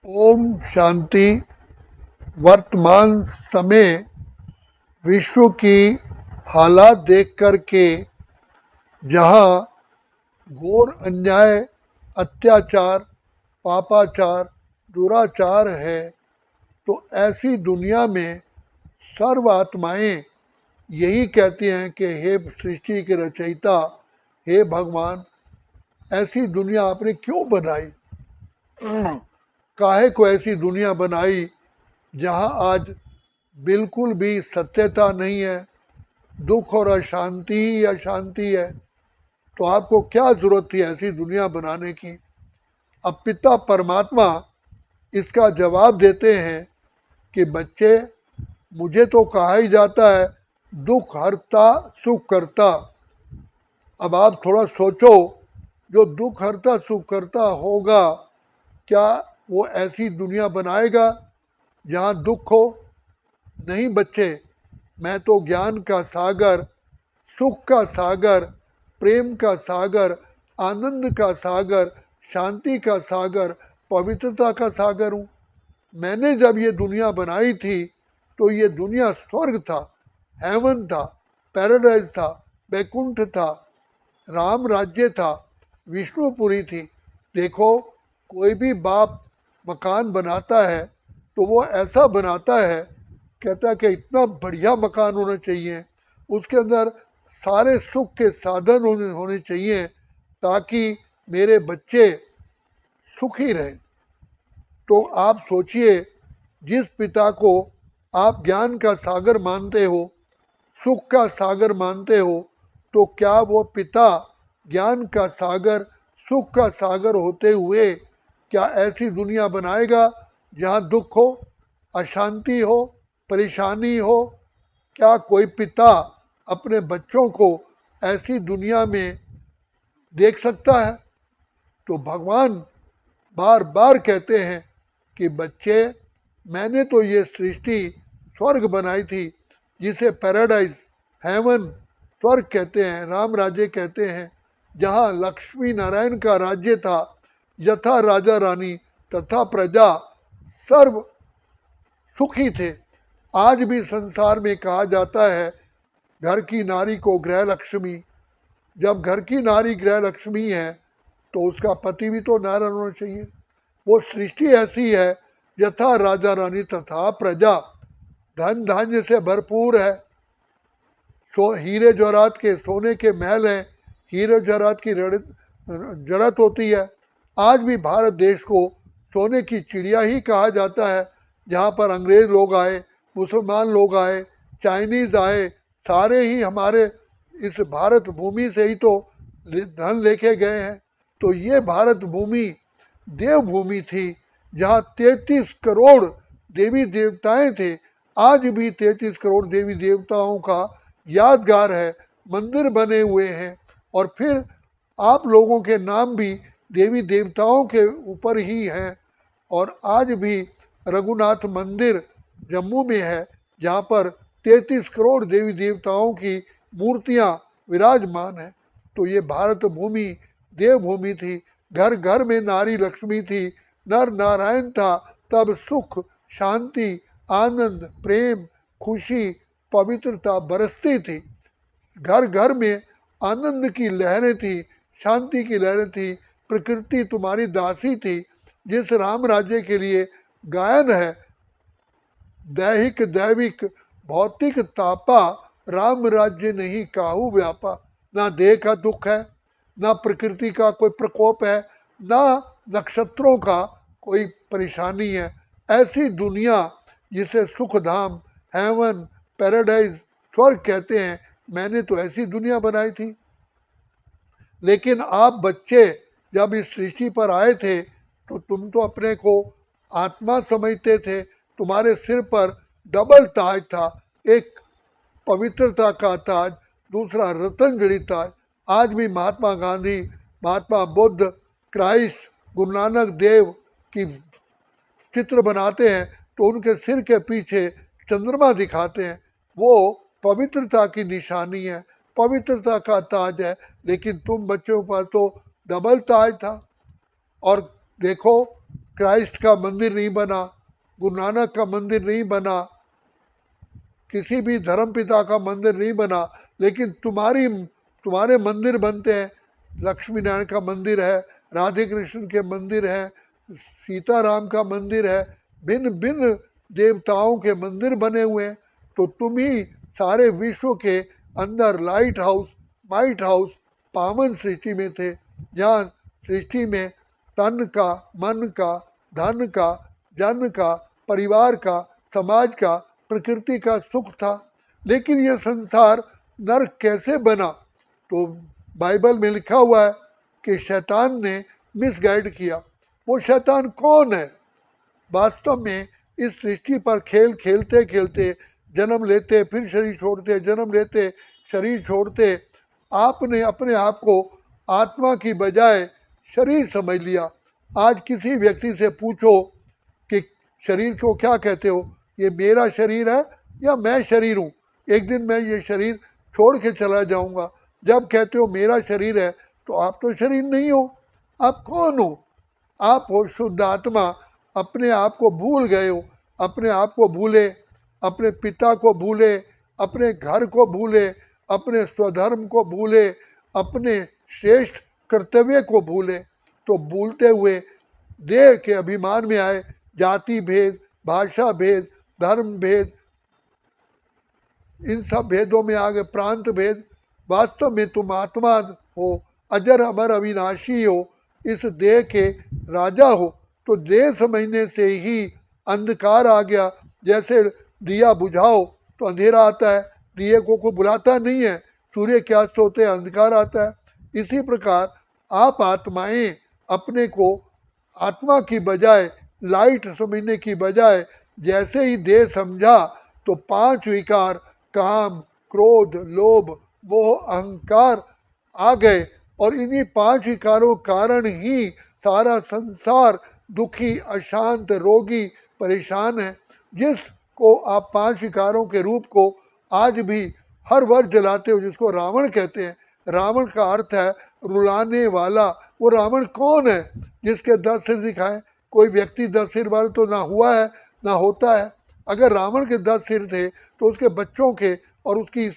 ओम शांति। वर्तमान समय विश्व की हालात देख कर के जहाँ घोर अन्याय, अत्याचार, पापाचार, दुराचार है, तो ऐसी दुनिया में सर्व आत्माएं यही कहती हैं कि हे सृष्टि के रचयिता, हे भगवान, ऐसी दुनिया आपने क्यों बनाई? काहे को ऐसी दुनिया बनाई जहाँ आज बिल्कुल भी सत्यता नहीं है, दुख और अशांति ही अशांति है। तो आपको क्या जरूरत थी ऐसी दुनिया बनाने की? अब पिता परमात्मा इसका जवाब देते हैं कि बच्चे, मुझे तो कहा ही जाता है दुख हरता सुख करता। अब आप थोड़ा सोचो, जो दुख हरता सुख करता होगा, क्या वो ऐसी दुनिया बनाएगा जहाँ दुख हो? नहीं बच्चे, मैं तो ज्ञान का सागर, सुख का सागर, प्रेम का सागर, आनंद का सागर, शांति का सागर, पवित्रता का सागर हूँ। मैंने जब ये दुनिया बनाई थी तो ये दुनिया स्वर्ग था, हेवन था, पैराडाइज था, बैकुंठ था, राम राज्य था, विष्णुपुरी थी। देखो, कोई भी बाप मकान बनाता है तो वो ऐसा बनाता है, कहता है कि इतना बढ़िया मकान होना चाहिए, उसके अंदर सारे सुख के साधन होने चाहिए ताकि मेरे बच्चे सुखी रहें। तो आप सोचिए, जिस पिता को आप ज्ञान का सागर मानते हो, सुख का सागर मानते हो, तो क्या वो पिता ज्ञान का सागर, सुख का सागर होते हुए क्या ऐसी दुनिया बनाएगा जहाँ दुख हो, अशांति हो, परेशानी हो? क्या कोई पिता अपने बच्चों को ऐसी दुनिया में देख सकता है? तो भगवान बार बार कहते हैं कि बच्चे, मैंने तो ये सृष्टि स्वर्ग बनाई थी, जिसे पैराडाइज, हेवन, स्वर्ग कहते हैं, राम राज्य कहते हैं, जहाँ लक्ष्मी नारायण का राज्य था, यथा राजा रानी तथा प्रजा सर्व सुखी थे। आज भी संसार में कहा जाता है घर की नारी को गृह लक्ष्मी। जब घर की नारी गृह लक्ष्मी है तो उसका पति भी तो नारायण होना चाहिए। वो सृष्टि ऐसी है, यथा राजा रानी तथा प्रजा, धन धान्य से भरपूर है, हीरे जवाहरात के, सोने के महल हैं, हीरे जवाहरात की जड़त होती है। आज भी भारत देश को सोने की चिड़िया ही कहा जाता है, जहाँ पर अंग्रेज लोग आए, मुसलमान लोग आए, चाइनीज आए, सारे ही हमारे इस भारत भूमि से ही तो धन लेके गए हैं। तो ये भारत भूमि देवभूमि थी, जहाँ 33 करोड़ देवी देवताएं थे। आज भी 33 करोड़ देवी देवताओं का यादगार है, मंदिर बने हुए हैं, और फिर आप लोगों के नाम भी देवी देवताओं के ऊपर ही हैं। और आज भी रघुनाथ मंदिर जम्मू में है, जहाँ पर 33 करोड़ देवी देवताओं की मूर्तियाँ विराजमान हैं। तो ये भारत भूमि देवभूमि थी, घर घर में नारी लक्ष्मी थी, नर नारायण था, तब सुख, शांति, आनंद, प्रेम, खुशी, पवित्रता बरसती थी। घर घर में आनंद की लहरें थी, शांति की लहरें थी, प्रकृति तुम्हारी दासी थी। जिस राम राज्य के लिए गायन है, दैहिक दैविक भौतिक तापा, राम राज्य नहीं काहू व्यापा। ना देह का दुख है, ना प्रकृति का कोई प्रकोप है, ना नक्षत्रों का कोई परेशानी है। ऐसी दुनिया जिसे सुख धाम, हेवन, पैराडाइज, स्वर्ग कहते हैं, मैंने तो ऐसी दुनिया बनाई थी। लेकिन आप बच्चे जब इस सृष्टि पर आए थे तो तुम तो अपने को आत्मा समझते थे। तुम्हारे सिर पर डबल ताज था, एक पवित्रता का ताज, दूसरा रतन जड़ित ताज। आज भी महात्मा गांधी, महात्मा बुद्ध, क्राइस्ट, गुरु नानक देव की चित्र बनाते हैं तो उनके सिर के पीछे चंद्रमा दिखाते हैं। वो पवित्रता की निशानी है, पवित्रता का ताज है। लेकिन तुम बच्चों पर तो डबल ताज था। और देखो, क्राइस्ट का मंदिर नहीं बना, गुरु नानक का मंदिर नहीं बना, किसी भी धर्म पिता का मंदिर नहीं बना, लेकिन तुम्हारे मंदिर बनते हैं। लक्ष्मी नारायण का मंदिर है, राधे कृष्ण के मंदिर है, सीताराम का मंदिर है, भिन्न भिन्न देवताओं के मंदिर बने हुए हैं। तो तुम ही सारे विश्व के अंदर लाइट हाउस, माइट हाउस, पावन सृष्टि में थे, जहाँ सृष्टि में तन का, मन का, धन का, जन का, परिवार का, समाज का, प्रकृति का सुख था। लेकिन यह संसार नरक कैसे बना? तो बाइबल में लिखा हुआ है कि शैतान ने मिसगाइड किया। वो शैतान कौन है? वास्तव में इस सृष्टि पर खेल खेलते खेलते जन्म लेते, फिर शरीर छोड़ते, जन्म लेते, शरीर छोड़ते, आपने अपने आप को आत्मा की बजाय शरीर समझ लिया। आज किसी व्यक्ति से पूछो कि शरीर को क्या कहते हो? ये मेरा शरीर है या मैं शरीर हूँ? एक दिन मैं ये शरीर छोड़ के चला जाऊंगा। जब कहते हो मेरा शरीर है, तो आप तो शरीर नहीं हो। आप कौन हो? आप हो शुद्ध आत्मा। अपने आप को भूल गए हो। अपने आप को भूले, अपने पिता को भूले, अपने घर को भूले, अपने स्वधर्म को भूले, अपने श्रेष्ठ कर्तव्य को भूले। तो भूलते हुए देह के अभिमान में आए, जाति भेद, भाषा भेद, धर्म भेद, इन सब भेदों में आ गए, प्रांत भेद। वास्तव में तुम आत्मा हो, अजर अमर अविनाशी हो, इस देह के राजा हो। तो देह समझने से ही अंधकार आ गया। जैसे दिया बुझाओ तो अंधेरा आता है, दिए को बुलाता नहीं है, सूर्य के अस्त होते अंधकार आता है। इसी प्रकार आप आत्माएं अपने को आत्मा की बजाय, लाइट समझने की बजाय, जैसे ही देह समझा तो 5 विकार, काम, क्रोध, लोभ, मोह, अहंकार आ गए। और इन्हीं 5 विकारों कारण ही सारा संसार दुखी, अशांत, रोगी, परेशान है। जिसको आप 5 विकारों के रूप को आज भी हर वर्ष जलाते हो, जिसको रावण कहते हैं। रावण का अर्थ है रुलाने वाला। वो रावण कौन है? जिसके 10 सिर दिखाए। कोई व्यक्ति 10 सिर वाला तो ना हुआ है, ना होता है। अगर रावण के 10 सिर थे तो उसके बच्चों के और उसकी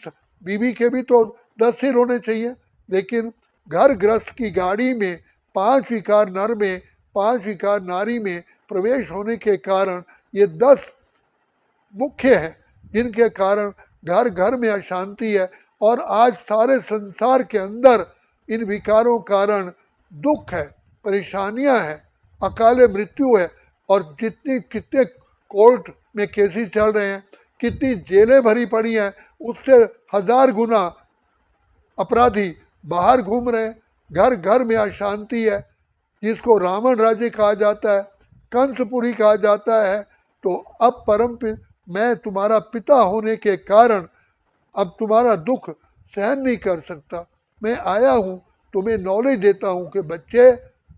बीवी के भी तो 10 सिर होने चाहिए। लेकिन घर गृहस्थ की गाड़ी में 5 विकार नर में, 5 विकार नारी में प्रवेश होने के कारण ये 10 मुख्य हैं, जिनके कारण घर घर में अशांति है। और आज सारे संसार के अंदर इन विकारों कारण दुख है, परेशानियां हैं, अकाले मृत्यु है। और कितने कोर्ट में केसेस चल रहे हैं, कितनी जेलें भरी पड़ी हैं, उससे 1000 गुना अपराधी बाहर घूम रहे हैं। घर घर में अशांति है, जिसको रावण राज्य कहा जाता है, कंसपुरी कहा जाता है। तो अब मैं तुम्हारा पिता होने के कारण अब तुम्हारा दुख सहन नहीं कर सकता। मैं आया हूँ तुम्हें नॉलेज देता हूँ कि बच्चे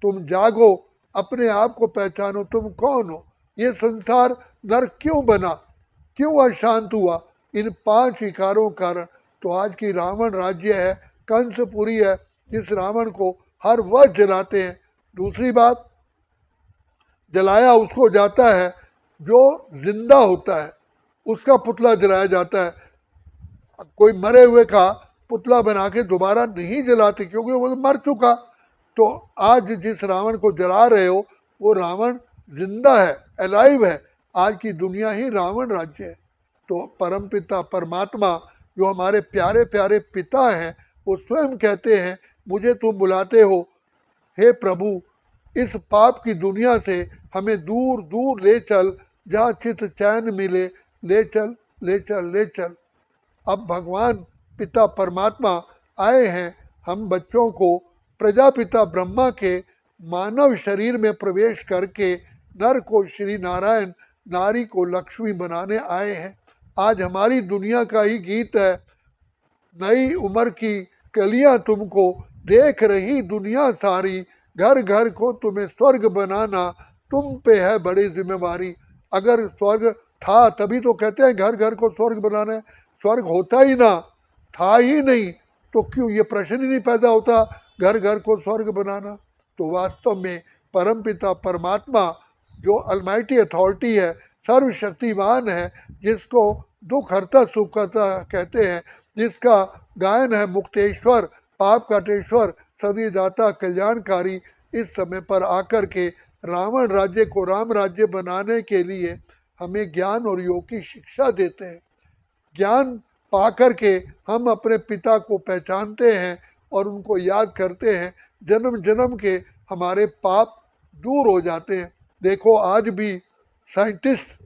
तुम जागो, अपने आप को पहचानो, तुम कौन हो। ये संसार नरक क्यों बना, क्यों अशांत हुआ? इन 5 विकारों कारण। तो आज की रावण राज्य है, कंसपुरी है, जिस रावण को हर वर्ष जलाते हैं। दूसरी बात, जलाया उसको जाता है जो जिंदा होता है, उसका पुतला जलाया जाता है। कोई मरे हुए का पुतला बना के दोबारा नहीं जलाते, क्योंकि वो तो मर चुका। तो आज जिस रावण को जला रहे हो वो रावण जिंदा है, अलाइव है। आज की दुनिया ही रावण राज्य है। तो परम पिता परमात्मा जो हमारे प्यारे प्यारे पिता हैं, वो स्वयं कहते हैं मुझे तुम बुलाते हो, हे प्रभु इस पाप की दुनिया से हमें दूर दूर ले चल, जहाँ चित चैन मिले, ले चल ले चल ले चल। अब भगवान पिता परमात्मा आए हैं हम बच्चों को प्रजापिता ब्रह्मा के मानव शरीर में प्रवेश करके नर को श्री नारायण, नारी को लक्ष्मी बनाने आए हैं। आज हमारी दुनिया का ही गीत है, नई उम्र की कलियां तुमको देख रही दुनिया सारी, घर घर को तुम्हें स्वर्ग बनाना तुम पे है बड़ी जिम्मेवारी। अगर स्वर्ग था तभी तो कहते हैं घर घर को स्वर्ग बनाना है। स्वर्ग होता ही ना, था ही नहीं, तो क्यों ये प्रश्न ही नहीं पैदा होता घर घर को स्वर्ग बनाना। तो वास्तव में परमपिता परमात्मा जो अलमाइटी अथॉरिटी है, सर्वशक्तिमान है, जिसको दुख हरता सुख हरता कहते हैं, जिसका गायन है मुक्तेश्वर, पाप काटेश्वर, सदी दाता कल्याणकारी, इस समय पर आकर के रावण राज्य को राम राज्य बनाने के लिए हमें ज्ञान और योग की शिक्षा देते हैं। ज्ञान पाकर के हम अपने पिता को पहचानते हैं और उनको याद करते हैं, जन्म जन्म के हमारे पाप दूर हो जाते हैं। देखो आज भी साइंटिस्ट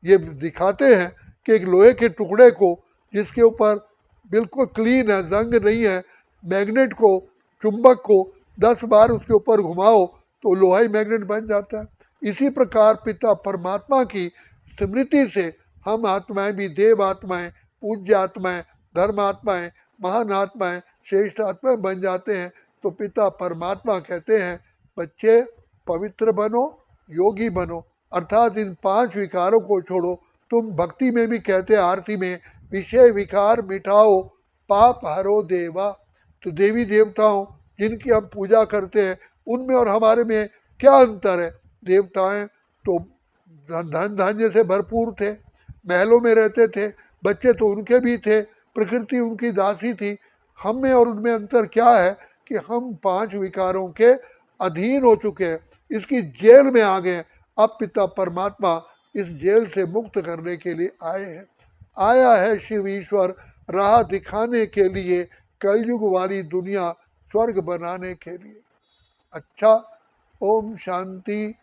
ये दिखाते हैं कि एक लोहे के टुकड़े को जिसके ऊपर बिल्कुल क्लीन है, जंग नहीं है, मैग्नेट को, चुंबक को 10 बार उसके ऊपर घुमाओ तो लोहा ही मैग्नेट बन जाता है। इसी प्रकार पिता परमात्मा की स्मृति से हम आत्माएं भी देव आत्माएं, पूज्य आत्माएं, धर्म आत्माएं, महान आत्माएं, श्रेष्ठ आत्माएं बन जाते हैं। तो पिता परमात्मा कहते हैं बच्चे पवित्र बनो, योगी बनो, अर्थात इन 5 विकारों को छोड़ो। तुम भक्ति में भी कहते हैं आरती में, विषय विकार मिटाओ, पाप हरो देवा। तो देवी देवताओं जिनकी हम पूजा करते हैं उनमें और हमारे में क्या अंतर है? देवताएं तो धन धान्य से भरपूर थे, महलों में रहते थे, बच्चे तो उनके भी थे, प्रकृति उनकी दासी थी। हम में और उनमें अंतर क्या है कि हम 5 विकारों के अधीन हो चुके हैं, इसकी जेल में आ गए। अब पिता परमात्मा इस जेल से मुक्त करने के लिए आए हैं। आया है शिव ईश्वर राह दिखाने के लिए, कलयुग वाली दुनिया स्वर्ग बनाने के लिए। अच्छा, ओम शांति,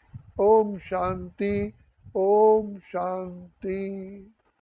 ओम शांति, ओम शांति।